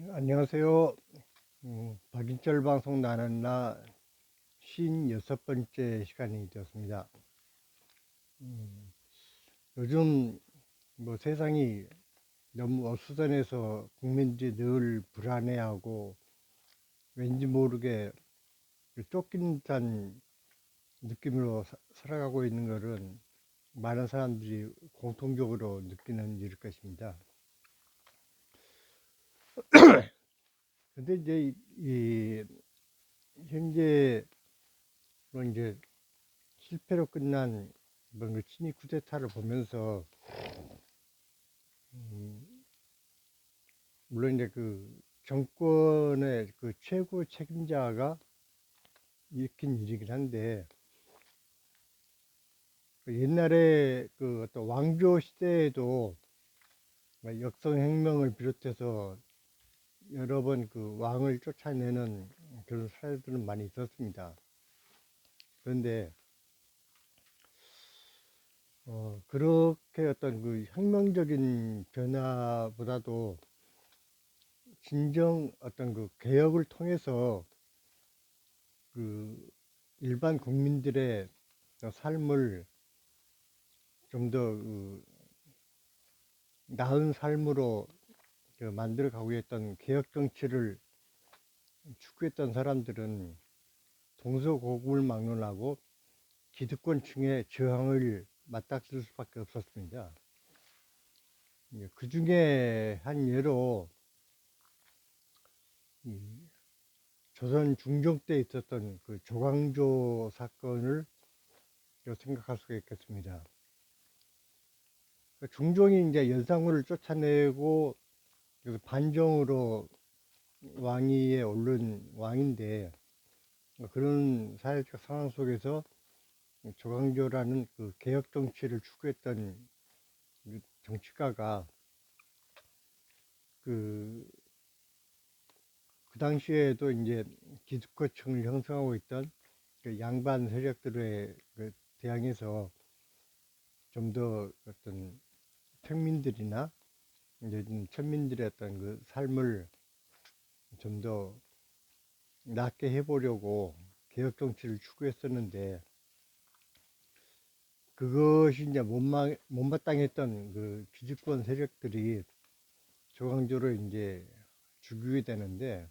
안녕하세요. 박인철 방송 나는 나 56번째 시간이 되었습니다. 음, 요즘 뭐 세상이 너무 어수선해서 국민들이 늘 불안해하고 왠지 모르게 쫓긴 듯한 느낌으로 살아가고 있는 것은 많은 사람들이 공통적으로 느끼는 일일 것입니다. 근데 이제 이 현재 뭐 이제 실패로 끝난 이번 그 친위 쿠데타를 보면서 음, 물론 이제 그 정권의 그 최고 책임자가 일으킨 일이긴 한데 그 옛날에 그 어떤 왕조 시대에도 역성혁명을 비롯해서 여러 번 그 왕을 쫓아내는 그런 사례들은 많이 있었습니다. 그런데 그렇게 어떤 그 혁명적인 변화보다도 진정 어떤 그 개혁을 통해서 그 일반 국민들의 삶을 좀 더 그 나은 삶으로 그 만들어 가고 있던 개혁 정치를 추구했던 사람들은 동서고금을 막론하고 기득권층의 저항을 맞닥뜨릴 수밖에 없었습니다. 그 중에 한 예로 조선 중종 때 있었던 그 조광조 사건을 생각할 수가 있겠습니다. 중종이 이제 연산군을 쫓아내고 반정으로 왕위에 오른 왕인데 그런 사회적 상황 속에서 조광조라는 그 개혁 정치를 추구했던 정치가가 그, 그 당시에도 이제 기득권층을 형성하고 있던 그 양반 세력들에 그 대항해서 좀 더 어떤 평민들이나 이제 천민들의 어떤 그 삶을 좀 더 낫게 해보려고 개혁 정치를 추구했었는데 그것이 이제 못마땅했던 그 기득권 세력들이 조광조를 이제 죽이게 되는데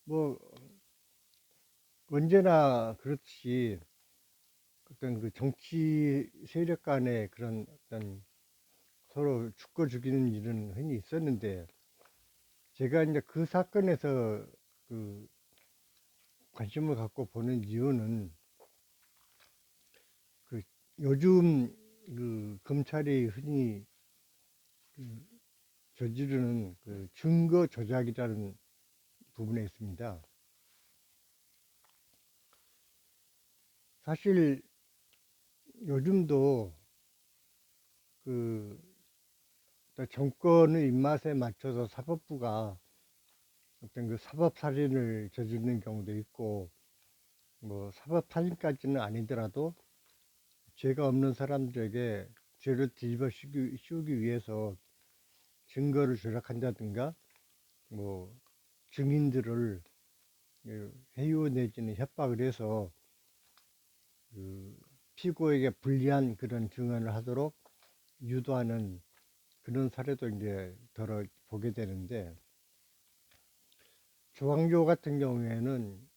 뭐 언제나 그렇듯이 어떤 그 정치 세력 간의 그런 어떤 서로 죽고 죽이는 일은 흔히 있었는데 제가 이제 그 사건에서 그 관심을 갖고 보는 이유는 그 요즘 그 검찰이 흔히 그 저지르는 그 증거 조작이라는 부분에 있습니다. 사실 요즘도 그 정권의 입맛에 맞춰서 사법부가 어떤 그 사법 살인을 저지르는 경우도 있고 뭐 사법 살인까지는 아니더라도 죄가 없는 사람들에게 죄를 뒤집어 씌우기 위해서 증거를 조작한다든가 뭐 증인들을 해유 내지는 협박을 해서 그 피고에게 불리한 그런 증언을 하도록 유도하는 그런 사례도 이제 더러 보게 되는데 조광조 같은 경우에는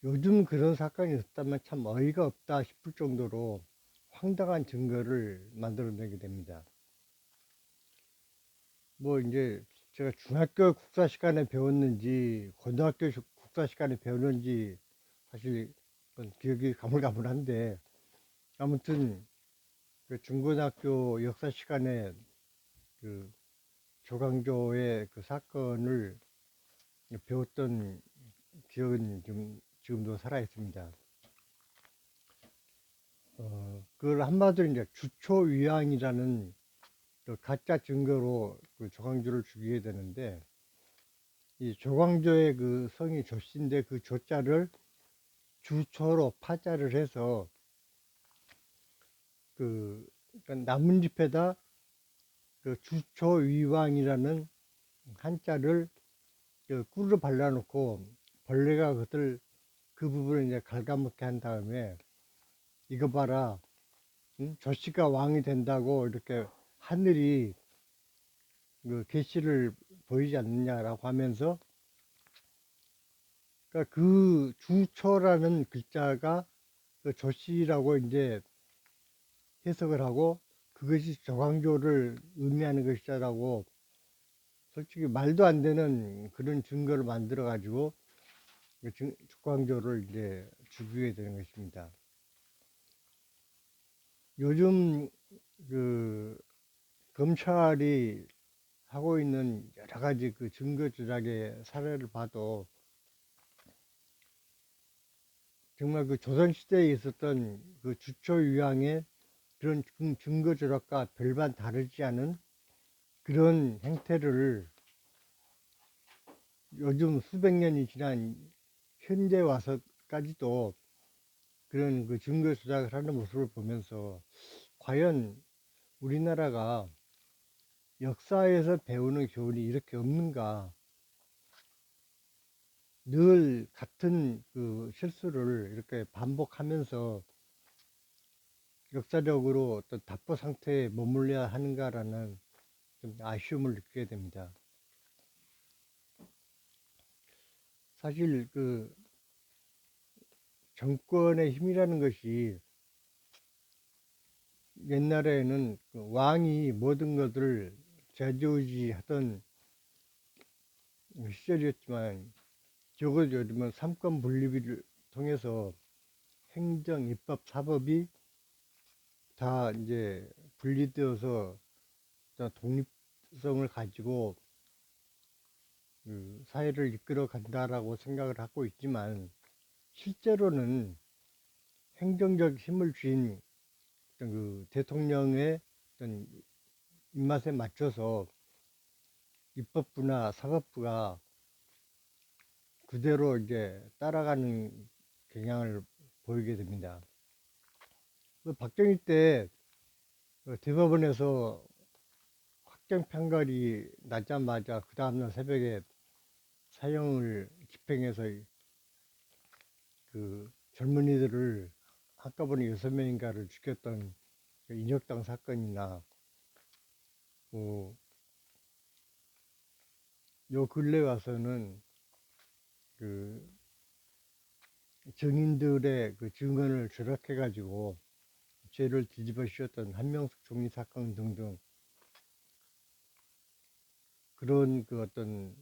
요즘 그런 사건이 있었다면 참 어이가 없다 싶을 정도로 황당한 증거를 만들어내게 됩니다. 뭐 이제 제가 중학교 국사 시간에 배웠는지 고등학교 국사 시간에 배웠는지 사실 기억이 가물가물한데 아무튼 그 중고등학교 역사 시간에 그 조광조의 그 사건을 배웠던 기억은 지금도 살아 있습니다. 그걸 한마디로 이제 주초위항이라는 그 가짜 증거로 그 조광조를 죽이게 되는데 이 조광조의 그 성이 조씨인데 그 조자를 주초로 파자를 해서 그 그러니까 나뭇잎에다 그 주초위왕이라는 한자를 꿀로 발라놓고 벌레가 그 부분을 이제 갉아먹게 한 다음에 이거 봐라, 응? 조씨가 왕이 된다고 이렇게 하늘이 그 계시를 보이지 않느냐라고 하면서, 그러니까 그 주초라는 글자가 그 조씨라고 이제 해석을 하고 그것이 조광조를 의미하는 것이다라고, 솔직히 말도 안 되는 그런 증거를 만들어 가지고 조광조를 이제 죽이게 되는 것입니다. 요즘 그 검찰이 하고 있는 여러 가지 그 증거 조작의 사례를 봐도 정말 그 조선시대에 있었던 그 주초유양의 그런 증거 조작과 별반 다르지 않은 그런 행태를 요즘 수백 년이 지난 현재 와서까지도 그런 그 증거 조작을 하는 모습을 보면서 과연 우리나라가 역사에서 배우는 교훈이 이렇게 없는가? 늘 같은 그 실수를 이렇게 반복하면서 역사적으로 어떤 답보 상태에 머물러야 하는가라는 좀 아쉬움을 느끼게 됩니다. 사실 그 정권의 힘이라는 것이 옛날에는 그 왕이 모든 것을 좌지우지하던 시절이었지만, 적어도 요즘은 삼권 분립을 통해서 행정, 입법, 사법이 다 이제 분리되어서 독립성을 가지고 그 사회를 이끌어 간다라고 생각을 하고 있지만, 실제로는 행정적 힘을 쥔 어떤 그 대통령의 어떤 입맛에 맞춰서 입법부나 사법부가 그대로 이제 따라가는 경향을 보이게 됩니다. 박정희 때 대법원에서 확정 판결이 나자마자 그 다음날 새벽에 사형을 집행해서 그 젊은이들을 한꺼번에 6명인가를 죽였던 그 인혁당 사건이나, 뭐 요 근래 와서는 그 증인들의 그 증언을 조작해 가지고 죄를 뒤집어 씌웠던 한명숙 총리 사건 등등, 그런 그 어떤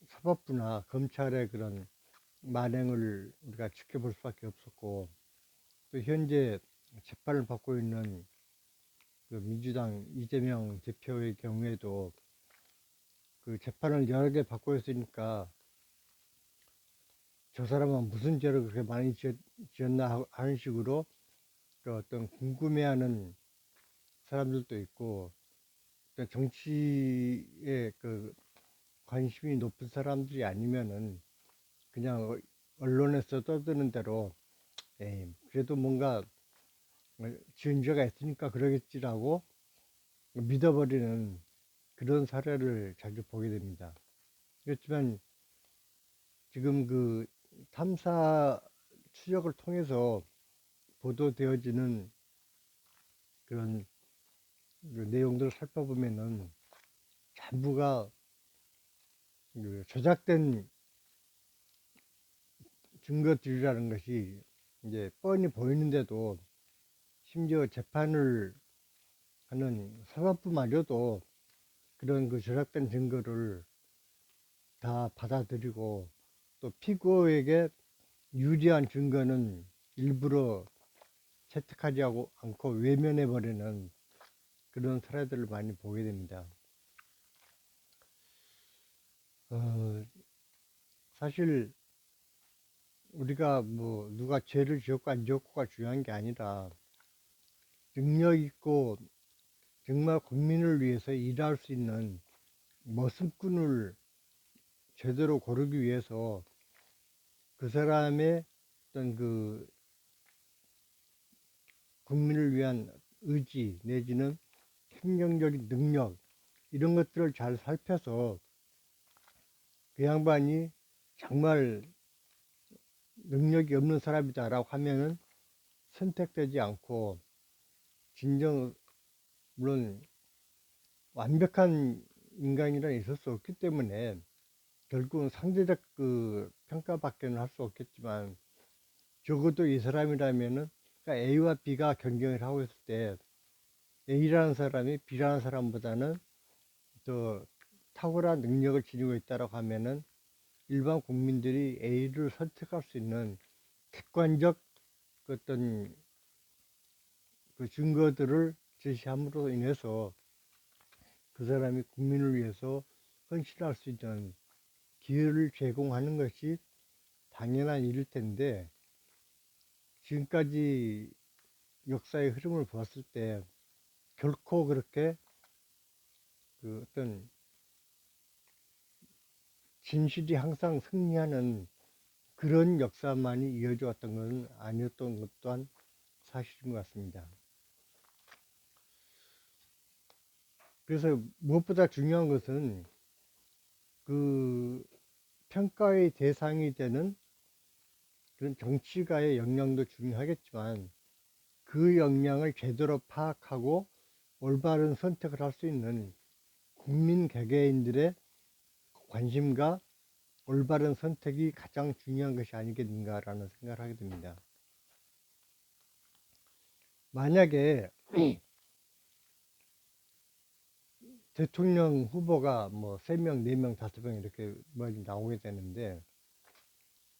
사법부나 검찰의 그런 만행을 우리가 지켜볼 수밖에 없었고, 또 현재 재판을 받고 있는 그 민주당 이재명 대표의 경우에도 그 재판을 여러 개 받고 있으니까 저 사람은 무슨 죄를 그렇게 많이 지었나 하는 식으로 그 어떤 궁금해하는 사람들도 있고, 정치에 그 관심이 높은 사람들이 아니면은 그냥 언론에서 떠드는 대로 에이, 그래도 뭔가 지은 죄가 있으니까 그러겠지라고 믿어버리는 그런 사례를 자주 보게 됩니다. 그렇지만 지금 그 탐사 추적을 통해서 보도되어지는 그런 그 내용들을 살펴보면은 전부가 그 조작된 증거들이라는 것이 이제 뻔히 보이는데도, 심지어 재판을 하는 사법부마저도 그런 그 조작된 증거를 다 받아들이고, 또 피고에게 유리한 증거는 일부러 채택하지 않고 외면해버리는 그런 사례들을 많이 보게 됩니다. 사실 우리가 뭐 누가 죄를 지었고 안 지었고가 중요한 게 아니라, 능력 있고 정말 국민을 위해서 일할 수 있는 머슴꾼을 제대로 고르기 위해서 그 사람의 어떤 그 국민을 위한 의지 내지는 행정적인 능력, 이런 것들을 잘 살펴서 그 양반이 정말 능력이 없는 사람이다라고 하면은 선택되지 않고, 진정 물론 완벽한 인간이란 있을 수 없기 때문에 결국은 상대적 그 평가밖에는 할 수 없겠지만, 적어도 이 사람이라면은, 그러니까 A와 B가 경쟁을 하고 있을 때 A라는 사람이 B라는 사람보다는 더 탁월한 능력을 지니고 있다고 하면은 일반 국민들이 A를 선택할 수 있는 객관적 어떤 그 증거들을 제시함으로 인해서 그 사람이 국민을 위해서 헌신할 수 있는 기회를 제공하는 것이 당연한 일일 텐데, 지금까지 역사의 흐름을 보았을 때 결코 그렇게 그 어떤 진실이 항상 승리하는 그런 역사만이 이어져 왔던 것은 아니었던 것 또한 사실인 것 같습니다. 그래서 무엇보다 중요한 것은 그 평가의 대상이 되는 그런 정치가의 역량도 중요하겠지만, 그 역량을 제대로 파악하고 올바른 선택을 할 수 있는 국민 개개인들의 관심과 올바른 선택이 가장 중요한 것이 아니겠는가라는 생각을 하게 됩니다. 만약에 대통령 후보가 뭐 3명, 4명, 5명 이렇게 나오게 되는데,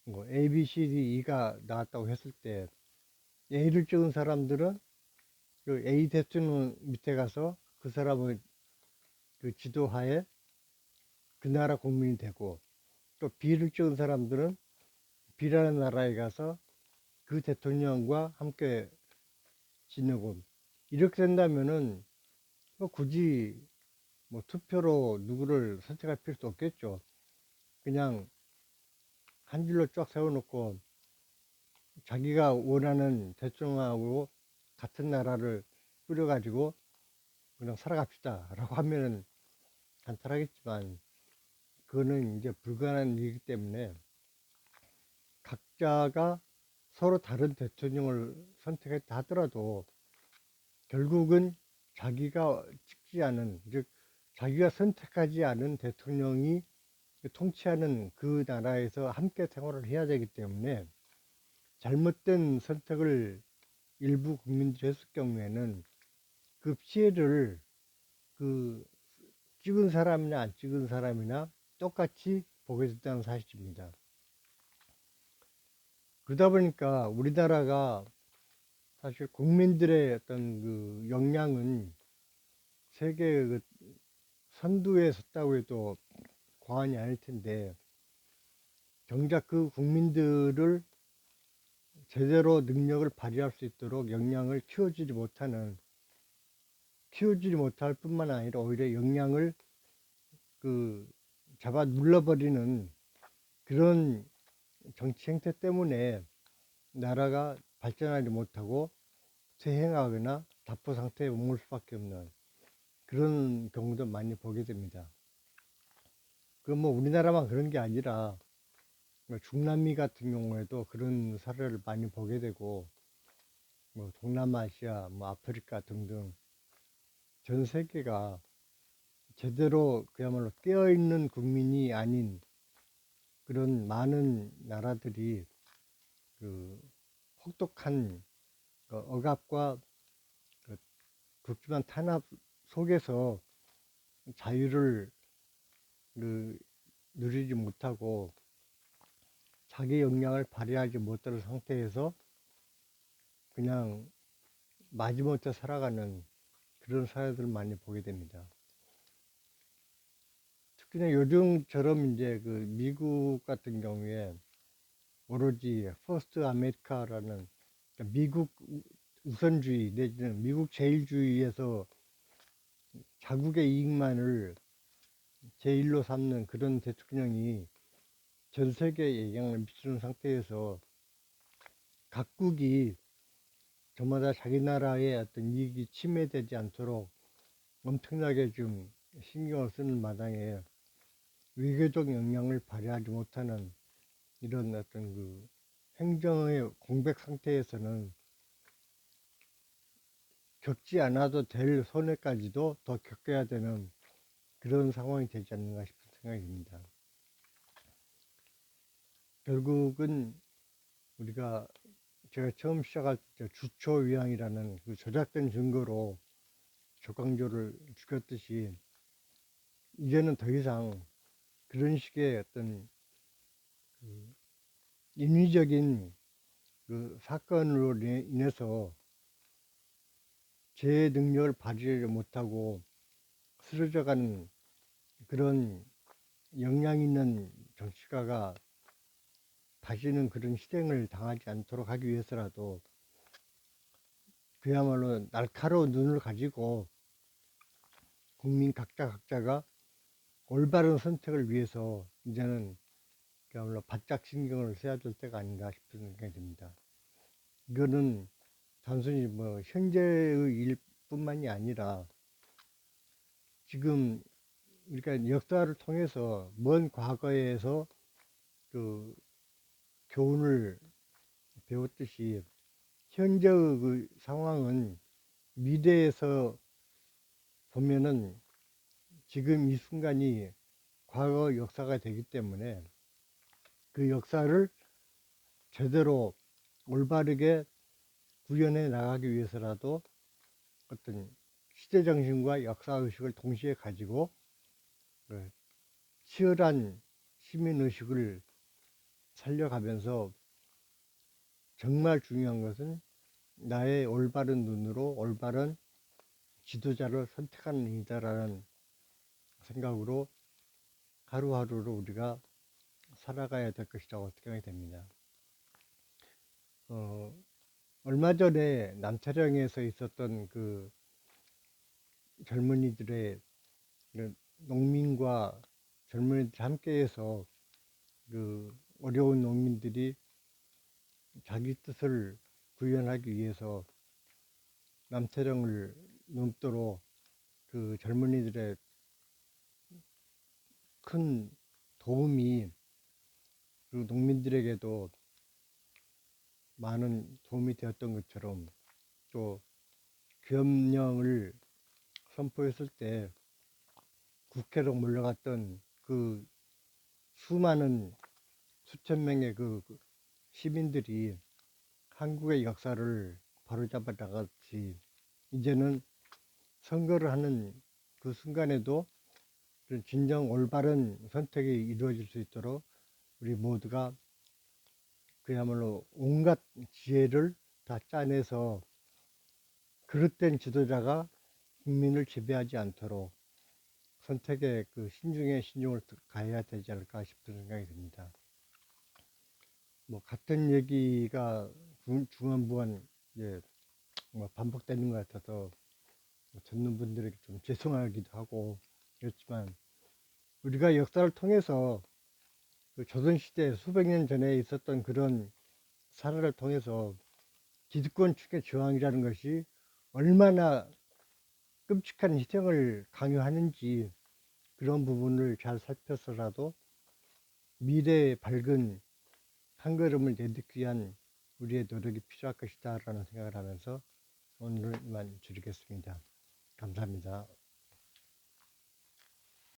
뭐 A, B, C, D, E가 나왔다고 했을 때 A를 찍은 사람들은 그 A 대통령 밑에 가서 그 사람의 그 지도하에 그 나라 국민이 되고, 또 B를 찍은 사람들은 B라는 나라에 가서 그 대통령과 함께 지내고, 이렇게 된다면은 뭐 굳이 뭐 투표로 누구를 선택할 필요도 없겠죠. 그냥 한 줄로 쫙 세워놓고 자기가 원하는 대통령하고 같은 나라를 꾸려가지고 그냥 살아갑시다 라고 하면은 간단하겠지만, 그거는 이제 불가능한 일이기 때문에 각자가 서로 다른 대통령을 선택했다 하더라도 결국은 자기가 찍지 않은, 즉 자기가 선택하지 않은 대통령이 통치하는 그 나라에서 함께 생활을 해야 되기 때문에, 잘못된 선택을 일부 국민들이 했을 경우에는 그 피해를 그 찍은 사람이나 안 찍은 사람이나 똑같이 보게 됐다는 사실입니다. 그러다 보니까 우리나라가 사실 국민들의 어떤 그 역량은 세계 그 선두에 섰다고 해도 과언이 아닐 텐데, 정작 그 국민들을 제대로 능력을 발휘할 수 있도록 역량을 키워주지 못할 뿐만 아니라 오히려 역량을 그 잡아 눌러버리는 그런 정치 행태 때문에 나라가 발전하지 못하고 쇠행하거나 답보 상태에 머물 수밖에 없는 그런 경우도 많이 보게 됩니다. 그 뭐 우리나라만 그런 게 아니라 중남미 같은 경우에도 그런 사례를 많이 보게 되고, 뭐 동남아시아, 뭐 아프리카 등등 전 세계가 제대로 그야말로 깨어있는 국민이 아닌 그런 많은 나라들이 그 혹독한 그 억압과 그 극심한 탄압 속에서 자유를 그 누리지 못하고 자기 역량을 발휘하지 못하는 상태에서 그냥 마지못해 살아가는 그런 사회들을 많이 보게 됩니다. 특히나 요즘처럼 이제 그 미국 같은 경우에 오로지 퍼스트 아메리카라는, 그러니까 미국 우선주의 내지는 미국 제일주의에서 자국의 이익만을 제일로 삼는 그런 대통령이 전 세계에 영향을 미치는 상태에서 각국이 저마다 자기 나라의 어떤 이익이 침해되지 않도록 엄청나게 좀 신경을 쓰는 마당에 외교적 역량을 발휘하지 못하는 이런 어떤 그 행정의 공백 상태에서는 겪지 않아도 될 손해까지도 더 겪어야 되는 그런 상황이 되지 않는가 싶은 생각이 듭니다. 결국은 우리가 제가 처음 시작할 때 주초위항이라는 그 조작된 증거로 조광조를 죽였듯이 이제는 더 이상 그런 식의 어떤 그 인위적인 그 사건으로 인해서 제 능력을 발휘하지 못하고 쓰러져가는 그런 역량 있는 정치가가 다시는 그런 희생을 당하지 않도록 하기 위해서라도 그야말로 날카로운 눈을 가지고 국민 각자가 올바른 선택을 위해서 이제는 그야말로 바짝 신경을 써야 될 때가 아닌가 싶은 생각이 듭니다. 이거는 단순히 뭐 현재의 일뿐만이 아니라 지금 그러니까 역사를 통해서 먼 과거에서 그 교훈을 배웠듯이 현재의 그 상황은 미래에서 보면은 지금 이 순간이 과거 역사가 되기 때문에 그 역사를 제대로 올바르게 구현해 나가기 위해서라도 어떤 시대정신과 역사의식을 동시에 가지고 치열한 시민의식을 살려가면서 정말 중요한 것은 나의 올바른 눈으로 올바른 지도자를 선택하는 일이다라는 생각으로 하루하루를 우리가 살아가야 될 것이라고 생각이 됩니다. 얼마 전에 남타령에서 있었던 그 젊은이들의 농민과 젊은이들 함께해서 그 어려운 농민들이 자기 뜻을 구현하기 위해서 남태령을 넘도록 그 젊은이들의 큰 도움이 그 농민들에게도 많은 도움이 되었던 것처럼 또 계엄령을 선포했을 때 국회로 몰려갔던 그 수많은 수천 명의 그 시민들이 한국의 역사를 바로잡아 나갔지. 이제는 선거를 하는 그 순간에도 진정 올바른 선택이 이루어질 수 있도록 우리 모두가 그야말로 온갖 지혜를 다 짜내서 그릇된 지도자가 국민을 지배하지 않도록 선택에 그 신중에 신중을 가해야 되지 않을까 싶은 생각이 듭니다. 뭐 같은 얘기가 중한부한 이제 뭐 반복되는 것 같아서 듣는 분들에게 좀 죄송하기도 하고 그렇지만 우리가 역사를 통해서 그 조선시대 수백 년 전에 있었던 그런 사례를 통해서 기득권 측의 저항이라는 것이 얼마나 끔찍한 희생을 강요하는지 그런 부분을 잘 살펴서라도 미래의 밝은 한 걸음을 내딛기 위한 우리의 노력이 필요할 것이다 라는 생각을 하면서 오늘 이만 줄이겠습니다. 감사합니다.